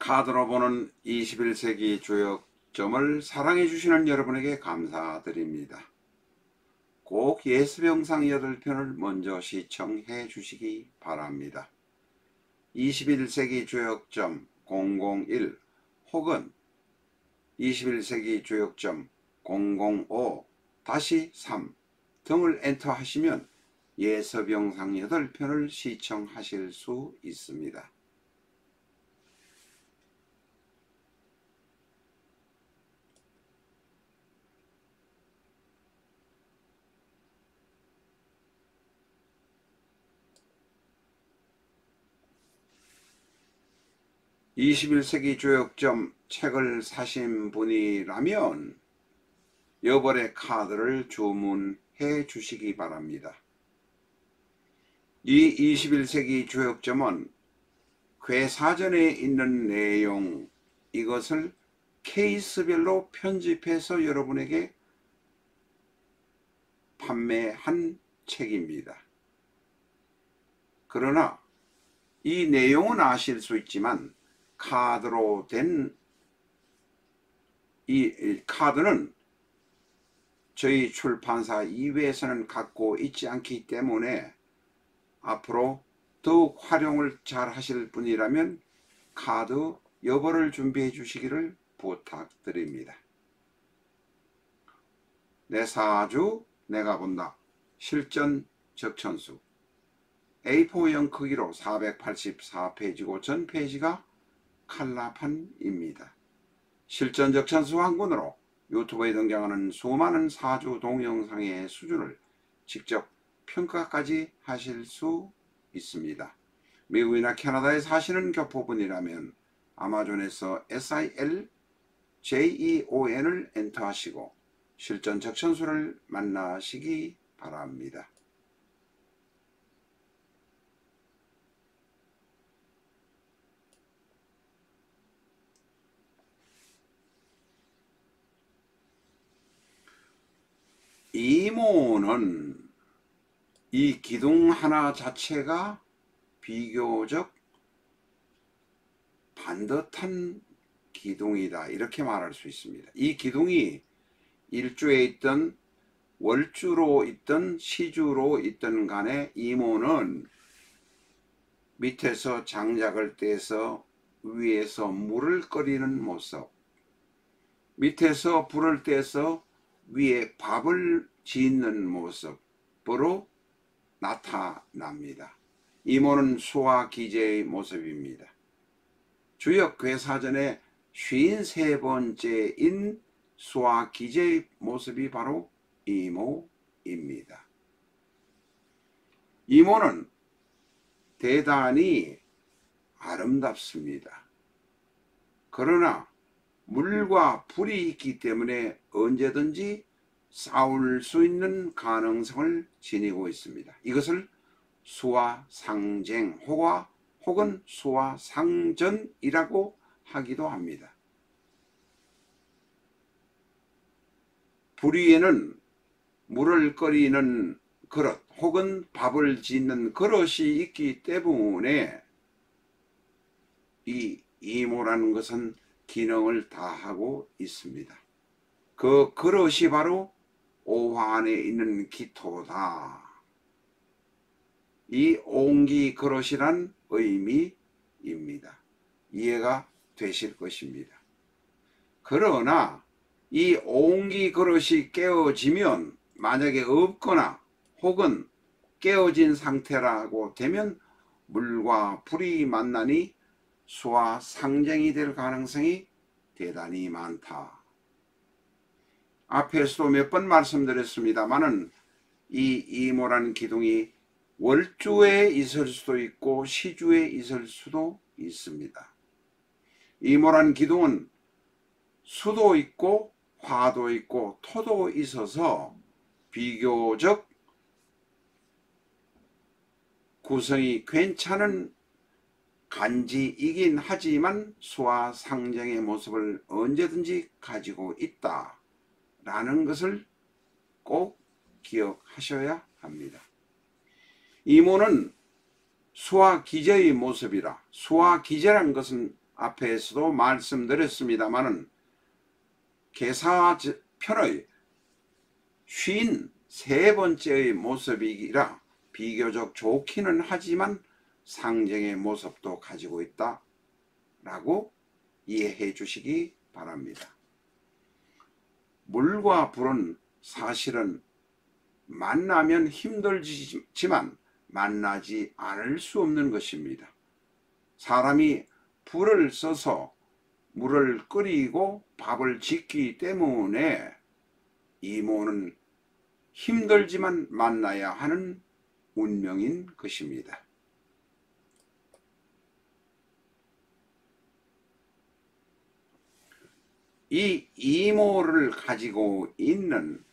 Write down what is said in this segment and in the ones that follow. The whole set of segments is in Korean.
카드로 보는 21세기 주역점을 사랑해 주시는 여러분에게 감사드립니다. 꼭 예수병상 8편을 먼저 시청해 주시기 바랍니다. 21세기 주역점 001 혹은 21세기 주역점 005-3 등을 엔터하시면 예서병상 8편을 시청하실 수 있습니다. (21세기) 주역점 책을 사신 분이라면 여벌의 카드를 주문해 주시기 바랍니다. 이 21세기 주역점은 괴사전에 있는 내용, 이것을 케이스별로 편집해서 여러분에게 판매한 책입니다. 그러나 이 내용은 아실 수 있지만 카드로 된 이 카드는 저희 출판사 이외에서는 갖고 있지 않기 때문에 앞으로 더욱 활용을 잘 하실 분이라면 카드 여벌을 준비해 주시기를 부탁드립니다. 내 사주 내가 본다. 실전 적천수 A4형 크기로 484페이지고 전 페이지가 칼라판입니다. 실전 적천수 한 권으로 유튜브에 등장하는 수많은 사주 동영상의 수준을 직접 평가까지 하실 수 있습니다. 미국이나 캐나다에 사시는 교포분이라면 아마존에서 SILJEON을 엔터하시고 실전 적천수를 만나시기 바랍니다. 이모는 이 기둥 하나 자체가 비교적 반듯한 기둥이다, 이렇게 말할 수 있습니다. 이 기둥이 일주에 있던 월주로 있던 시주로 있던 간에 이모는 밑에서 장작을 떼서 위에서 물을 끓이는 모습, 밑에서 불을 떼서 위에 밥을 짓는 모습으로 나타납니다. 이모는 수와 기재의 모습입니다. 주역 괴사전의 53번째인 수와 기재의 모습이 바로 이모입니다. 이모는 대단히 아름답습니다. 그러나 물과 불이 있기 때문에 언제든지 싸울 수 있는 가능성을 지니고 있습니다. 이것을 수화상쟁 혹은 수화상전이라고 하기도 합니다. 불 위에는 물을 끓이는 그릇 혹은 밥을 짓는 그릇이 있기 때문에 이 이모라는 것은 기능을 다하고 있습니다. 그 그릇이 바로 오화 안에 있는 기토다. 이 옹기 그릇이란 의미입니다. 이해가 되실 것입니다. 그러나 이 옹기 그릇이 깨어지면, 만약에 없거나 혹은 깨어진 상태라고 되면 물과 불이 만나니 수와 상쟁이 될 가능성이 대단히 많다. 앞에서도 몇 번 말씀드렸습니다마는 이 이모라는 기둥이 월주에 있을 수도 있고 시주에 있을 수도 있습니다. 이모라는 기둥은 수도 있고 화도 있고 토도 있어서 비교적 구성이 괜찮은 간지이긴 하지만 수와 상쟁의 모습을 언제든지 가지고 있다 라는 것을 꼭 기억하셔야 합니다. 이모는 수와 기재의 모습이라, 수와 기재란 것은 앞에서도 말씀드렸습니다마는 계사편의 53번째의 모습이라 비교적 좋기는 하지만 상징의 모습도 가지고 있다 라고 이해해 주시기 바랍니다. 물과 불은 사실은 만나면 힘들지만 만나지 않을 수 없는 것입니다. 사람이 불을 써서 물을 끓이고 밥을 짓기 때문에 이모는 힘들지만 만나야 하는 운명인 것입니다. 이 이모를 가지고 있는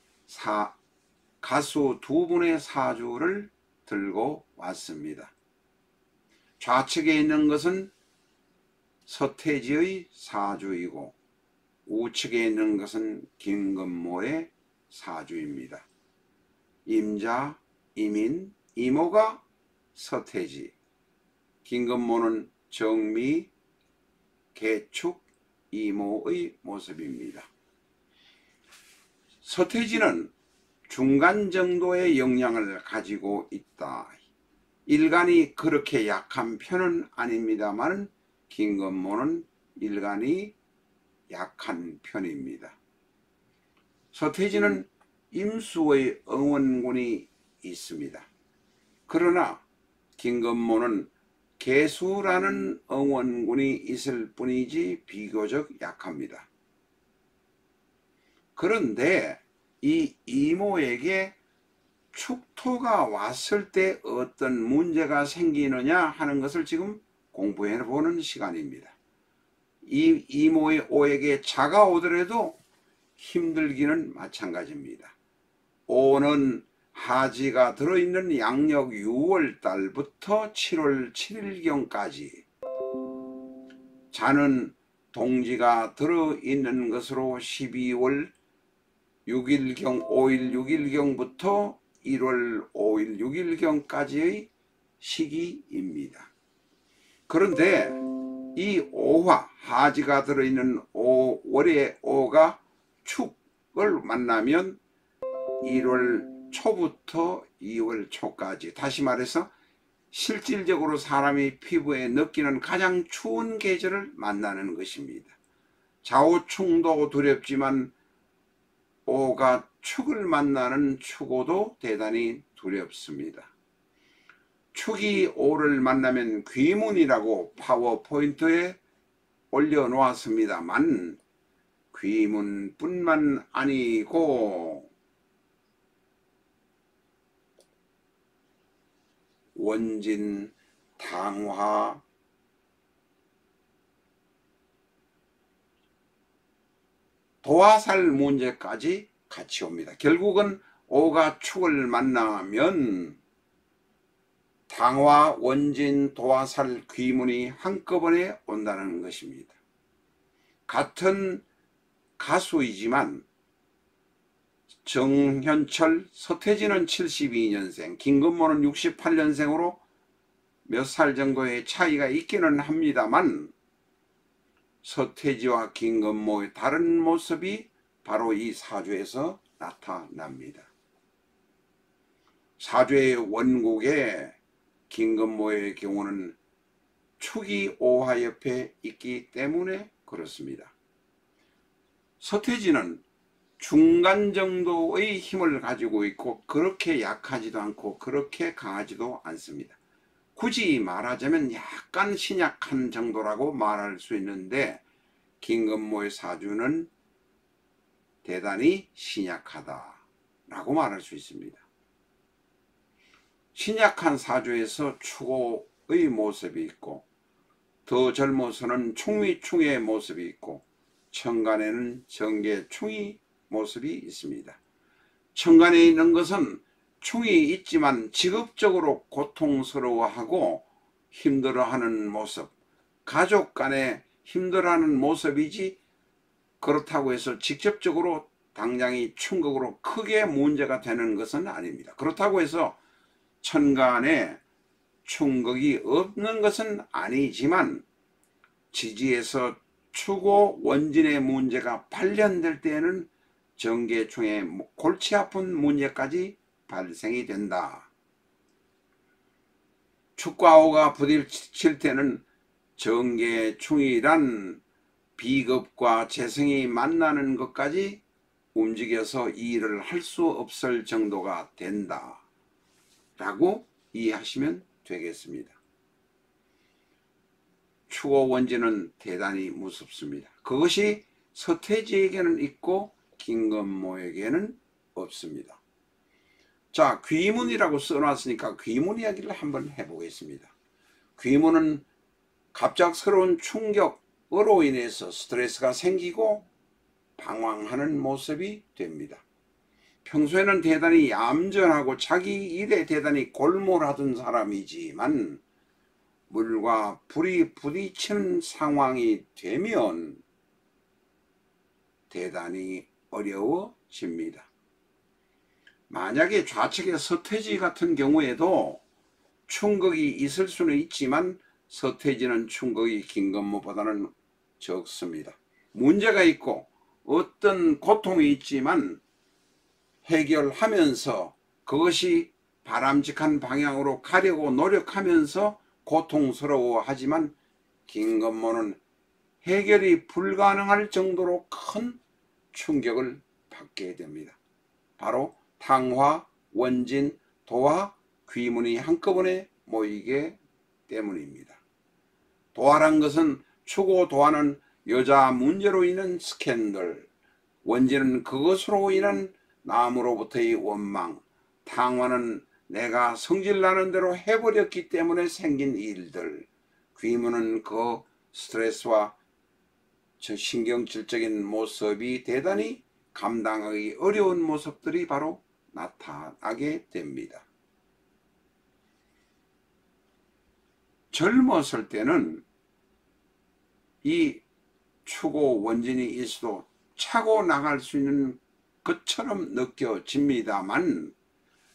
가수 두 분의 사주를 들고 왔습니다. 좌측에 있는 것은 서태지의 사주이고 우측에 있는 것은 김건모의 사주입니다. 임자, 이민, 이모가 서태지, 김건모는 정미, 개축, 이모의 모습입니다. 서태지는 중간 정도의 영향을 가지고 있다. 일간이 그렇게 약한 편은 아닙니다만 김건모는 일간이 약한 편입니다. 서태지는 임수의 응원군이 있습니다. 그러나 김건모는 개수라는 응원군이 있을 뿐이지 비교적 약합니다. 그런데 이 이모에게 축토가 왔을 때 어떤 문제가 생기느냐 하는 것을 지금 공부해 보는 시간입니다. 이 이모의 오에게 자가 오더라도 힘들기는 마찬가지입니다. 오는 하지가 들어있는 양력 6월 달부터 7월 7일경까지 자는 동지가 들어있는 것으로 12월 6일경 5일 6일경부터 1월 5일 6일경까지의 시기입니다. 그런데 이 오화 하지가 들어있는 5월의 오가 축을 만나면 1월 초부터 2월 초까지, 다시 말해서 실질적으로 사람이 피부에 느끼는 가장 추운 계절을 만나는 것입니다. 좌우충도 두렵지만 오가 축을 만나는 축오도 대단히 두렵습니다. 축이 오를 만나면 귀문이라고 파워포인트에 올려놓았습니다만 귀문뿐만 아니고 원진, 당화, 도화살 문제까지 같이 옵니다. 결국은 오가 축을 만나면 당화, 원진, 도화살, 귀문이 한꺼번에 온다는 것입니다. 같은 가수이지만 정현철, 서태지는 72년생, 김건모는 68년생으로 몇 살 정도의 차이가 있기는 합니다만 서태지와 김건모의 다른 모습이 바로 이 사주에서 나타납니다. 사주의 원국에 김건모의 경우는 축이 오화 옆에 있기 때문에 그렇습니다. 서태지는 중간 정도의 힘을 가지고 있고 그렇게 약하지도 않고 그렇게 강하지도 않습니다. 굳이 말하자면 약간 신약한 정도라고 말할 수 있는데 김건모의 사주는 대단히 신약하다라고 말할 수 있습니다. 신약한 사주에서 축오의 모습이 있고 더 젊어서는 충미충의 모습이 있고 천간에는 정계충의 모습이 있습니다. 천간에 있는 것은 충이 있지만 직업적으로 고통스러워하고 힘들어하는 모습, 가족 간에 힘들어하는 모습이지 그렇다고 해서 직접적으로 당장이 충격으로 크게 문제가 되는 것은 아닙니다. 그렇다고 해서 천간에 충격이 없는 것은 아니지만 지지에서 추고 원진의 문제가 발견될 때에는 정계충의 골치 아픈 문제까지 발생이 된다. 축과 오가 부딪힐 때는 정계충이란 비겁과 재성이 만나는 것까지 움직여서 이 일을 할 수 없을 정도가 된다 라고 이해하시면 되겠습니다. 추고 원진은 대단히 무섭습니다. 그것이 서태지에게는 있고 김건모에게는 없습니다. 자, 귀문이라고 써놨으니까 귀문 이야기를 한번 해보겠습니다. 귀문은 갑작스러운 충격으로 인해서 스트레스가 생기고 방황하는 모습이 됩니다. 평소에는 대단히 얌전하고 자기 일에 대단히 골몰하던 사람이지만 물과 불이 부딪히는 상황이 되면 대단히 어려워집니다. 만약에 좌측에 서태지 같은 경우에도 충격이 있을 수는 있지만 서태지는 충격이 김건모보다는 적습니다. 문제가 있고 어떤 고통이 있지만 해결하면서 그것이 바람직한 방향으로 가려고 노력하면서 고통스러워하지만 김건모는 해결이 불가능할 정도로 큰 충격을 받게 됩니다. 바로 탕화, 원진, 도화, 귀문이 한꺼번에 모이게 때문입니다. 도화란 것은 추고 도화는 여자 문제로 인한 스캔들, 원진은 그것으로 인한 남으로부터의 원망, 탕화는 내가 성질나는 대로 해버렸기 때문에 생긴 일들, 귀문은 그 스트레스와 신경질적인 모습이 대단히 감당하기 어려운 모습들이 바로 나타나게 됩니다. 젊었을 때는 이 추고 원진이 있어도 차고 나갈 수 있는 것처럼 느껴집니다만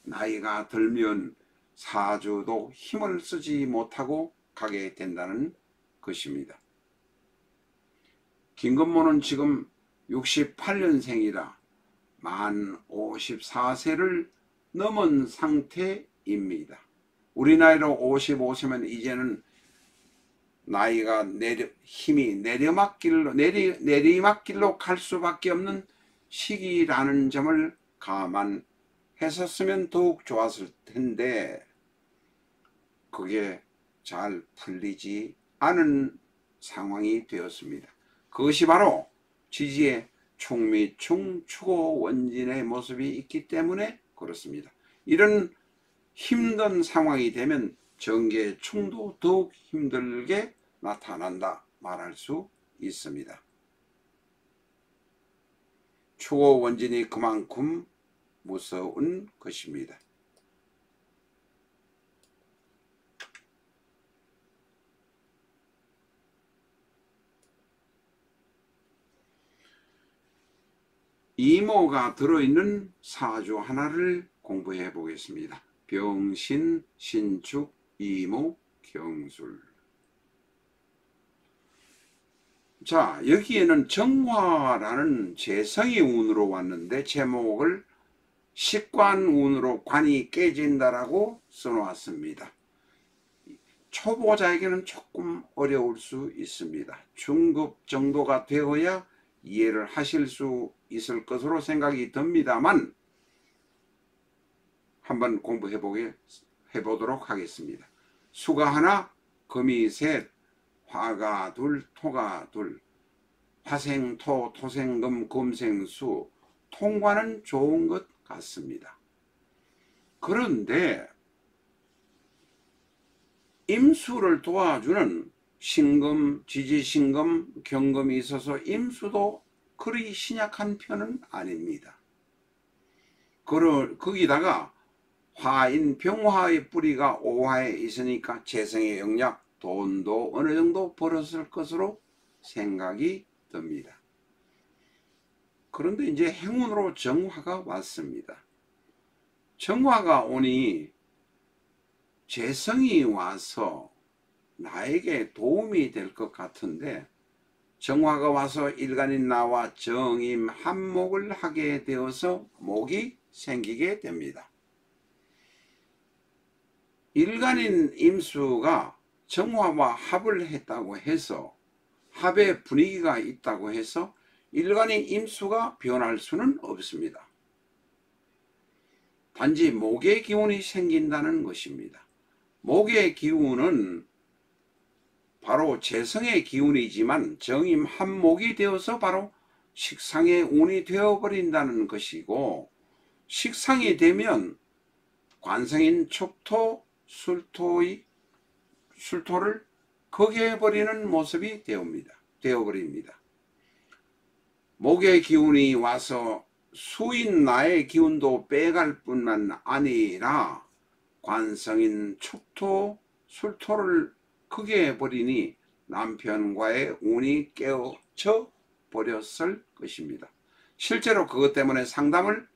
나이가 들면 사주도 힘을 쓰지 못하고 가게 된다는 것입니다. 김건모는 지금 68년생이라 만 54세를 넘은 상태입니다. 우리 나이로 55세면 이제는 나이가 힘이 내리막길로 갈 수밖에 없는 시기라는 점을 감안했었으면 더욱 좋았을 텐데 그게 잘 풀리지 않은 상황이 되었습니다. 그것이 바로 지지의 충미충 추고 원진의 모습이 있기 때문에 그렇습니다. 이런 힘든 상황이 되면 정계충도 더욱 힘들게 나타난다 말할 수 있습니다. 추고 원진이 그만큼 무서운 것입니다. 이모가 들어있는 사주 하나를 공부해 보겠습니다. 병신, 신축, 이모, 경술. 자, 여기에는 정화라는 재성이 운으로 왔는데 제목을 식관운으로 관이 깨진다라고 써놓았습니다. 초보자에게는 조금 어려울 수 있습니다. 중급 정도가 되어야 이해를 하실 수 있을 것으로 생각이 듭니다만 한번 공부해 보도록 하겠습니다. 수가 하나, 금이 셋, 화가 둘, 토가 둘, 화생토, 토생금, 금생수, 통과는 좋은 것 같습니다. 그런데 임수를 도와주는 신금, 지지신금, 경금이 있어서 임수도 그리 신약한 편은 아닙니다. 거기다가 화인 병화의 뿌리가 오화에 있으니까 재성의 영역, 돈도 어느 정도 벌었을 것으로 생각이 듭니다. 그런데 이제 행운으로 정화가 왔습니다. 정화가 오니 재성이 와서 나에게 도움이 될 것 같은데 정화가 와서 일간인 나와 정임 합목을 하게 되어서 목이 생기게 됩니다. 일간인 임수가 정화와 합을 했다고 해서 합의 분위기가 있다고 해서 일간인 임수가 변할 수는 없습니다. 단지 목의 기운이 생긴다는 것입니다. 목의 기운은 바로 재성의 기운이지만 정임 합목이 되어서 바로 식상의 운이 되어버린다는 것이고, 식상이 되면 관성인 촉토, 술토를 거기해버리는 모습이 되어버립니다. 목의 기운이 와서 수인 나의 기운도 빼갈 뿐만 아니라 관성인 촉토, 술토를 크게 해버리니 남편과의 운이 깨어져 버렸을 것입니다. 실제로 그것 때문에 상담을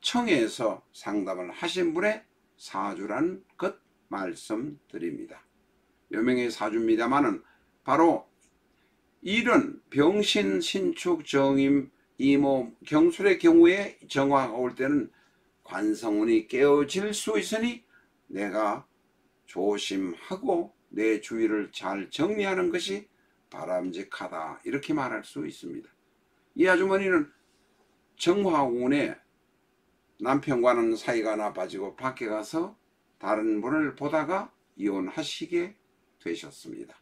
청해서 상담을 하신 분의 사주란 것 말씀드립니다. 여명의 사주입니다마는 바로 이런 병신, 신축, 정임, 이모, 경술의 경우에 정화가 올 때는 관성운이 깨어질 수 있으니 내가 조심하고 내 주위를 잘 정리하는 것이 바람직하다, 이렇게 말할 수 있습니다. 이 아주머니는 정화운에 남편과는 사이가 나빠지고 밖에 가서 다른 분을 보다가 이혼하시게 되셨습니다.